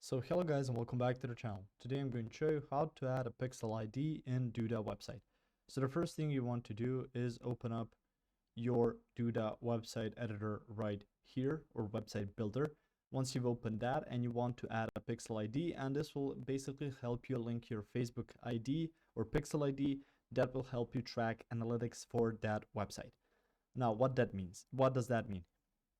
So hello guys and welcome back to the channel. Today I'm going to show you how to add a pixel ID in Duda website. So the first thing you want to do is open up your Duda website editor right here, or website builder. Once you've opened that and you want to add a pixel ID, and this will basically help you link your Facebook ID or pixel ID that will help you track analytics for that website. Now what does that mean?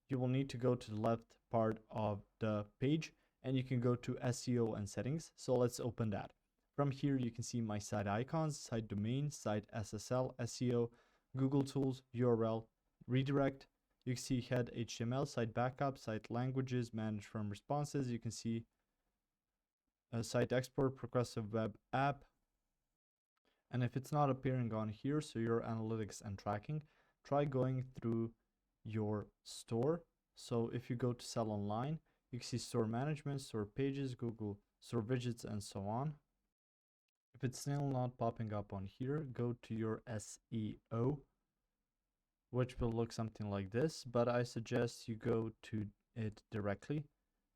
You will need to go to the left part of the page and you can go to SEO and settings. So let's open that. From here, you can see my site icons, site domain, site SSL, SEO, Google tools, URL, redirect. You can see head HTML, site backup, site languages, manage from responses. You can see site export, progressive web app. And if it's not appearing on here, so your analytics and tracking, try going through your store. So if you go to sell online, you can see store management, store pages, Google store widgets, and so on. If it's still not popping up on here, go to your SEO, which will look something like this, but I suggest you go to it directly,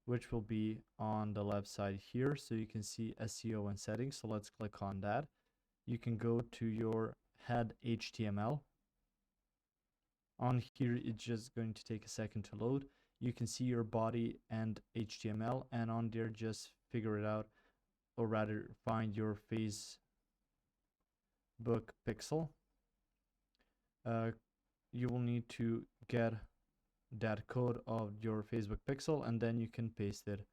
which will be on the left side here. So you can see SEO and settings. So let's click on that. You can go to your head HTML. On here, it's just going to take a second to load. You can see your body and HTML, and on there, just figure it out, or rather find your Facebook pixel. You will need to get that code of your Facebook pixel, and then you can paste it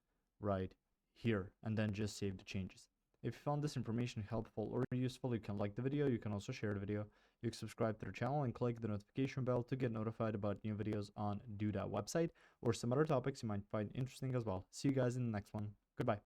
right here, and then just save the changes. If you found this information helpful or useful, you can like the video. You can also share the video. You can subscribe to the channel and click the notification bell to get notified about new videos on Duda website or some other topics you might find interesting as well. See you guys in the next one. Goodbye.